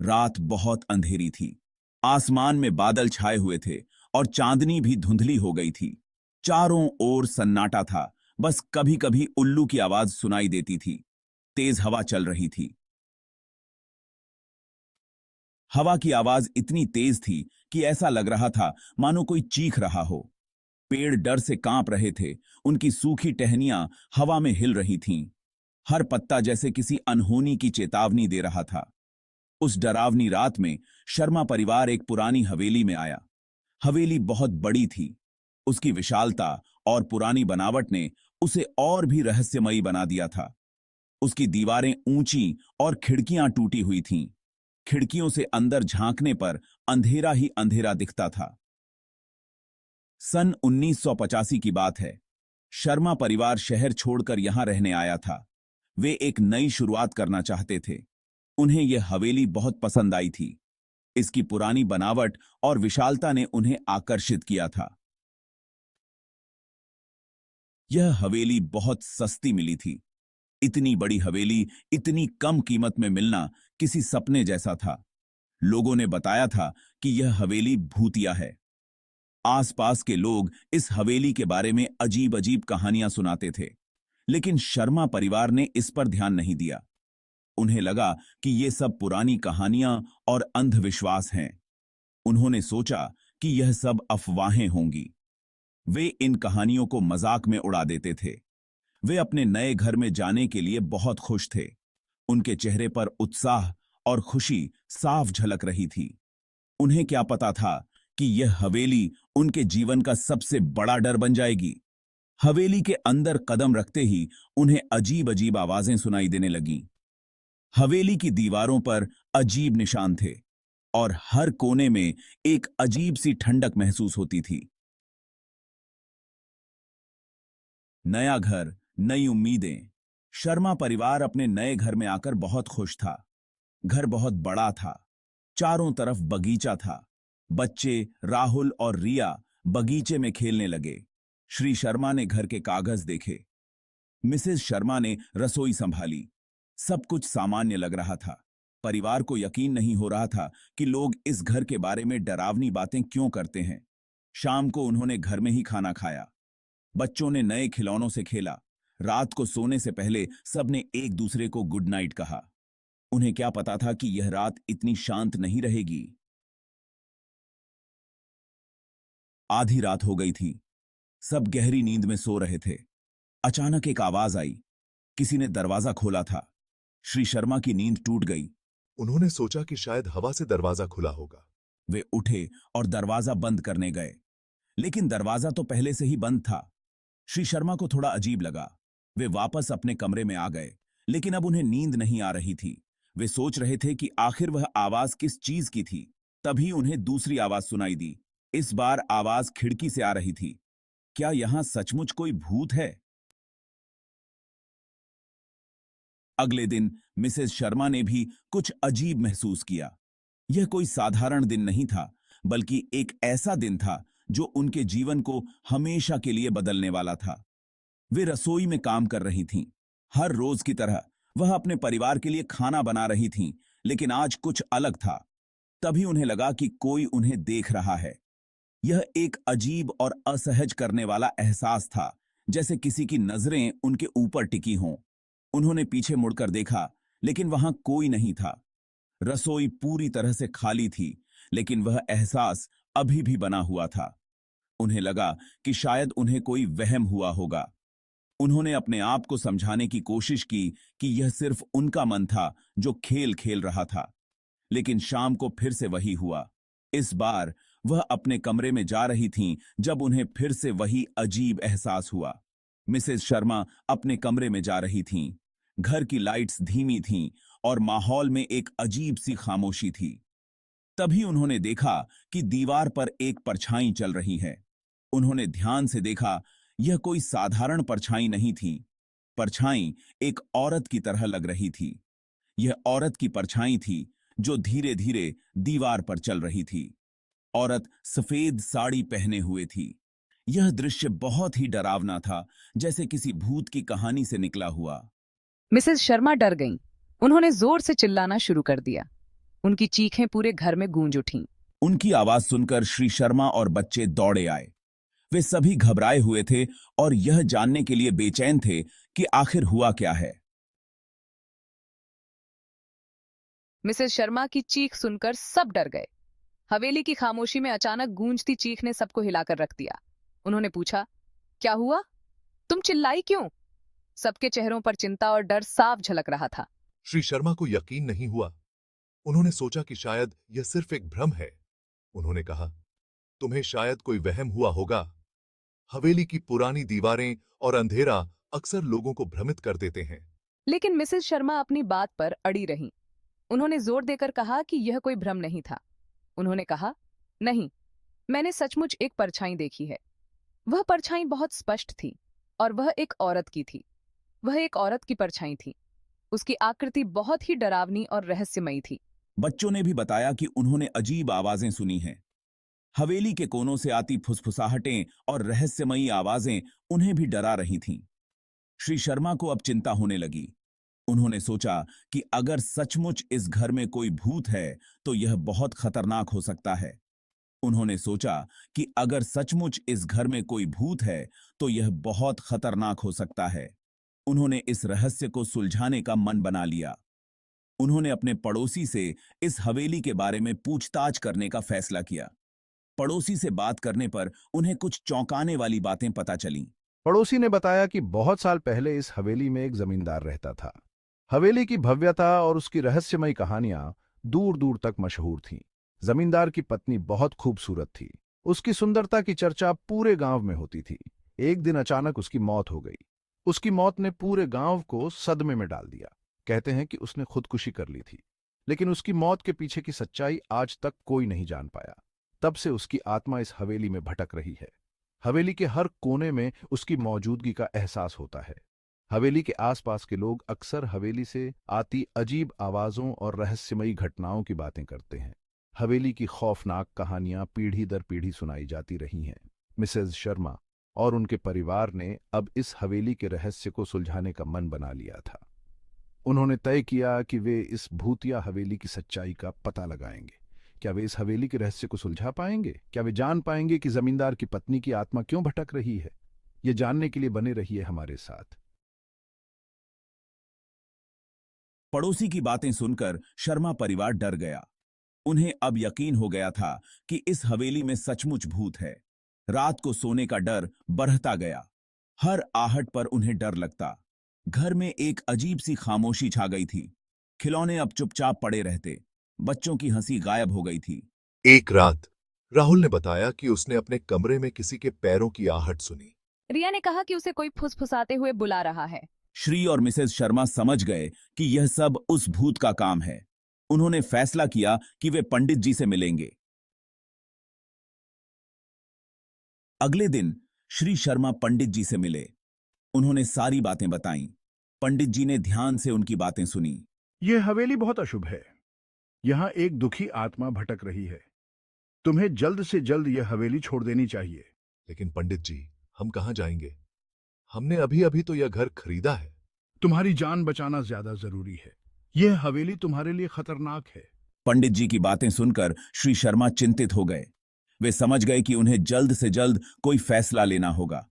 रात बहुत अंधेरी थी। आसमान में बादल छाए हुए थे और चांदनी भी धुंधली हो गई थी। चारों ओर सन्नाटा था। बस कभी कभी उल्लू की आवाज सुनाई देती थी। तेज हवा चल रही थी। हवा की आवाज इतनी तेज थी कि ऐसा लग रहा था मानो कोई चीख रहा हो। पेड़ डर से कांप रहे थे। उनकी सूखी टहनियां हवा में हिल रही थीं। हर पत्ता जैसे किसी अनहोनी की चेतावनी दे रहा था। उस डरावनी रात में शर्मा परिवार एक पुरानी हवेली में आया। हवेली बहुत बड़ी थी। उसकी विशालता और पुरानी बनावट ने उसे और भी रहस्यमयी बना दिया था। उसकी दीवारें ऊंची और खिड़कियां टूटी हुई थीं। खिड़कियों से अंदर झांकने पर अंधेरा ही अंधेरा दिखता था। सन 1985 की बात है। शर्मा परिवार शहर छोड़कर यहां रहने आया था। वे एक नई शुरुआत करना चाहते थे। उन्हें यह हवेली बहुत पसंद आई थी। इसकी पुरानी बनावट और विशालता ने उन्हें आकर्षित किया था। यह हवेली बहुत सस्ती मिली थी। इतनी बड़ी हवेली इतनी कम कीमत में मिलना किसी सपने जैसा था। लोगों ने बताया था कि यह हवेली भूतिया है। आसपास के लोग इस हवेली के बारे में अजीब अजीब कहानियां सुनाते थे। लेकिन शर्मा परिवार ने इस पर ध्यान नहीं दिया। उन्हें लगा कि ये सब पुरानी कहानियां और अंधविश्वास हैं। उन्होंने सोचा कि यह सब अफवाहें होंगी। वे इन कहानियों को मजाक में उड़ा देते थे। वे अपने नए घर में जाने के लिए बहुत खुश थे। उनके चेहरे पर उत्साह और खुशी साफ झलक रही थी। उन्हें क्या पता था कि यह हवेली उनके जीवन का सबसे बड़ा डर बन जाएगी। हवेली के अंदर कदम रखते ही उन्हें अजीब अजीब आवाजें सुनाई देने लगीं। हवेली की दीवारों पर अजीब निशान थे और हर कोने में एक अजीब सी ठंडक महसूस होती थी। नया घर, नई उम्मीदें। शर्मा परिवार अपने नए घर में आकर बहुत खुश था। घर बहुत बड़ा था। चारों तरफ बगीचा था। बच्चे राहुल और रिया बगीचे में खेलने लगे। श्री शर्मा ने घर के कागज देखे। मिसेस शर्मा ने रसोई संभाली। सब कुछ सामान्य लग रहा था। परिवार को यकीन नहीं हो रहा था कि लोग इस घर के बारे में डरावनी बातें क्यों करते हैं। शाम को उन्होंने घर में ही खाना खाया। बच्चों ने नए खिलौनों से खेला। रात को सोने से पहले सबने एक दूसरे को गुड नाइट कहा। उन्हें क्या पता था कि यह रात इतनी शांत नहीं रहेगी। आधी रात हो गई थी। सब गहरी नींद में सो रहे थे। अचानक एक आवाज आई। किसी ने दरवाजा खोला था। श्री शर्मा की नींद टूट गई। उन्होंने सोचा कि शायद हवा से दरवाजा खुला होगा। वे उठे और दरवाजा बंद करने गए। लेकिन दरवाजा तो पहले से ही बंद था। श्री शर्मा को थोड़ा अजीब लगा। वे वापस अपने कमरे में आ गए। लेकिन अब उन्हें नींद नहीं आ रही थी। वे सोच रहे थे कि आखिर वह आवाज किस चीज की थी। तभी उन्हें दूसरी आवाज सुनाई दी। इस बार आवाज खिड़की से आ रही थी। क्या यहां सचमुच कोई भूत है? अगले दिन मिसेस शर्मा ने भी कुछ अजीब महसूस किया। यह कोई साधारण दिन नहीं था, बल्कि एक ऐसा दिन था जो उनके जीवन को हमेशा के लिए बदलने वाला था। वे रसोई में काम कर रही थीं। हर रोज की तरह वह अपने परिवार के लिए खाना बना रही थीं, लेकिन आज कुछ अलग था। तभी उन्हें लगा कि कोई उन्हें देख रहा है। यह एक अजीब और असहज करने वाला एहसास था, जैसे किसी की नजरें उनके ऊपर टिकी हों। उन्होंने पीछे मुड़कर देखा, लेकिन वहां कोई नहीं था। रसोई पूरी तरह से खाली थी, लेकिन वह एहसास अभी भी बना हुआ था। उन्हें लगा कि शायद उन्हें कोई वहम हुआ होगा। उन्होंने अपने आप को समझाने की कोशिश की कि यह सिर्फ उनका मन था जो खेल खेल रहा था। लेकिन शाम को फिर से वही हुआ। इस बार वह अपने कमरे में जा रही थीं जब उन्हें फिर से वही अजीब एहसास हुआ। मिसेस शर्मा अपने कमरे में जा रही थीं। घर की लाइट्स धीमी थीं और माहौल में एक अजीब सी खामोशी थी। तभी उन्होंने देखा कि दीवार पर एक परछाई चल रही है। उन्होंने ध्यान से देखा। यह कोई साधारण परछाई नहीं थी। परछाई एक औरत की तरह लग रही थी। यह औरत की परछाई थी जो धीरे धीरे दीवार पर चल रही थी। औरत सफेद साड़ी पहने हुए थी। यह दृश्य बहुत ही डरावना था, जैसे किसी भूत की कहानी से निकला हुआ। मिसेस शर्मा डर गईं। उन्होंने जोर से चिल्लाना शुरू कर दिया। उनकी चीखें पूरे घर में गूंज उठीं। उनकी आवाज सुनकर श्री शर्मा और बच्चे दौड़े आए। वे सभी घबराए हुए थे और यह जानने के लिए बेचैन थे कि आखिर हुआ क्या है। मिसेस शर्मा की चीख सुनकर सब डर गए। हवेली की खामोशी में अचानक गूंजती चीख ने सबको हिलाकर रख दिया। उन्होंने पूछा, क्या हुआ? तुम चिल्लाई क्यों? सबके चेहरों पर चिंता और डर साफ झलक रहा था। श्री शर्मा को यकीन नहीं हुआ। उन्होंने सोचा कि शायद यह सिर्फ एक भ्रम है। उन्होंने कहा, तुम्हें शायद कोई वहम हुआ होगा। हवेली की पुरानी दीवारें और अंधेरा अक्सर लोगों को भ्रमित कर देते हैं। लेकिन मिसेस शर्मा अपनी बात पर अड़ी रहीं। उन्होंने जोर देकर कहा कि यह कोई भ्रम नहीं था। उन्होंने कहा, नहीं, मैंने सचमुच एक परछाई देखी है। वह परछाई बहुत स्पष्ट थी और वह एक औरत की थी। वह एक औरत की परछाई थी। उसकी आकृति बहुत ही डरावनी और रहस्यमयी थी। बच्चों ने भी बताया कि उन्होंने अजीब आवाजें सुनी हैं। हवेली के कोनों से आती फुसफुसाहटें और रहस्यमयी आवाजें उन्हें भी डरा रही थीं। श्री शर्मा को अब चिंता होने लगी। उन्होंने सोचा कि अगर सचमुच इस घर में कोई भूत है तो यह बहुत खतरनाक हो सकता है। उन्होंने सोचा कि अगर सचमुच इस घर में कोई भूत है तो यह बहुत खतरनाक हो सकता है। उन्होंने इस रहस्य को सुलझाने का मन बना लिया। उन्होंने अपने पड़ोसी से इस हवेली के बारे में पूछताछ करने का फैसला किया। पड़ोसी से बात करने पर उन्हें कुछ चौंकाने वाली बातें पता चलीं। पड़ोसी ने बताया कि बहुत साल पहले इस हवेली में एक जमींदार रहता था। हवेली की भव्यता और उसकी रहस्यमयी कहानियां दूर दूर तक मशहूर थीं। जमींदार की पत्नी बहुत खूबसूरत थी। उसकी सुंदरता की चर्चा पूरे गांव में होती थी। एक दिन अचानक उसकी मौत हो गई। उसकी मौत ने पूरे गांव को सदमे में डाल दिया। कहते हैं कि उसने खुदकुशी कर ली थी, लेकिन उसकी मौत के पीछे की सच्चाई आज तक कोई नहीं जान पाया। तब से उसकी आत्मा इस हवेली में भटक रही है। हवेली के हर कोने में उसकी मौजूदगी का एहसास होता है। हवेली के आसपास के लोग अक्सर हवेली से आती अजीब आवाजों और रहस्यमयी घटनाओं की बातें करते हैं। हवेली की खौफनाक कहानियां पीढ़ी दर पीढ़ी सुनाई जाती रही हैं। मिसेस शर्मा और उनके परिवार ने अब इस हवेली के रहस्य को सुलझाने का मन बना लिया था। उन्होंने तय किया कि वे इस भूतिया हवेली की सच्चाई का पता लगाएंगे। क्या वे इस हवेली के रहस्य को सुलझा पाएंगे? क्या वे जान पाएंगे कि जमींदार की पत्नी की आत्मा क्यों भटक रही है? ये जानने के लिए बने रहिए हमारे साथ। पड़ोसी की बातें सुनकर शर्मा परिवार डर गया। उन्हें अब यकीन हो गया था कि इस हवेली में सचमुच भूत है। रात को सोने का डर बढ़ता गया। हर आहट पर उन्हें डर लगता। घर में एक अजीब सी खामोशी छा गई थी। खिलौने अब चुपचाप पड़े रहते। बच्चों की हंसी गायब हो गई थी। एक रात राहुल ने बताया कि उसने अपने कमरे में किसी के पैरों की आहट सुनी। रिया ने कहा कि उसे कोई फुसफुसाते हुए बुला रहा है। श्री और मिसेस शर्मा समझ गए कि यह सब उस भूत का काम है। उन्होंने फैसला किया कि वे पंडित जी से मिलेंगे। अगले दिन श्री शर्मा पंडित जी से मिले। उन्होंने सारी बातें बताईं। पंडित जी ने ध्यान से उनकी बातें सुनी। यह हवेली बहुत अशुभ है। यहाँ एक दुखी आत्मा भटक रही है। तुम्हें जल्द से जल्द यह हवेली छोड़ देनी चाहिए। लेकिन पंडित जी, हम कहाँ जाएंगे? हमने अभी अभी तो यह घर खरीदा है। तुम्हारी जान बचाना ज्यादा जरूरी है। यह हवेली तुम्हारे लिए खतरनाक है। पंडित जी की बातें सुनकर श्री शर्मा चिंतित हो गए। वे समझ गए कि उन्हें जल्द से जल्द कोई फैसला लेना होगा।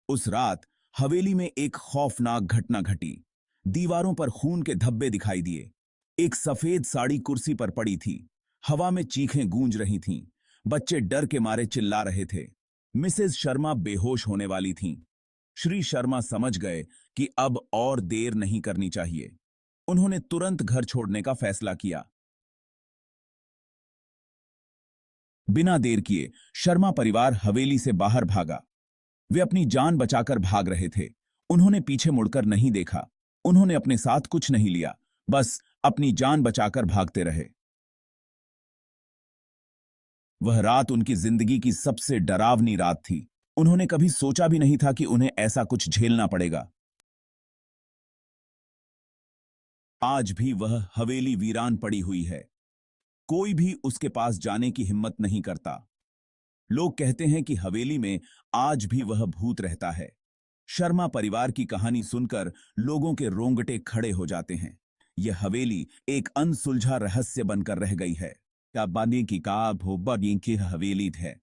उस रात हवेली में एक खौफनाक घटना घटी। दीवारों पर खून के धब्बे दिखाई दिए। एक सफेद साड़ी कुर्सी पर पड़ी थी। हवा में चीखें गूंज रही थीं। बच्चे डर के मारे चिल्ला रहे थे। मिसेस शर्मा बेहोश होने वाली थीं। श्री शर्मा समझ गए कि अब और देर नहीं करनी चाहिए। उन्होंने तुरंत घर छोड़ने का फैसला किया। बिना देर किए शर्मा परिवार हवेली से बाहर भागा। वे अपनी जान बचाकर भाग रहे थे। उन्होंने पीछे मुड़कर नहीं देखा। उन्होंने अपने साथ कुछ नहीं लिया, बस अपनी जान बचाकर भागते रहे। वह रात उनकी जिंदगी की सबसे डरावनी रात थी। उन्होंने कभी सोचा भी नहीं था कि उन्हें ऐसा कुछ झेलना पड़ेगा। आज भी वह हवेली वीरान पड़ी हुई है। कोई भी उसके पास जाने की हिम्मत नहीं करता। लोग कहते हैं कि हवेली में आज भी वह भूत रहता है। शर्मा परिवार की कहानी सुनकर लोगों के रोंगटे खड़े हो जाते हैं। यह हवेली एक अनसुलझा रहस्य बनकर रह गई है। क्या बानी की का भोबर की हवेली है।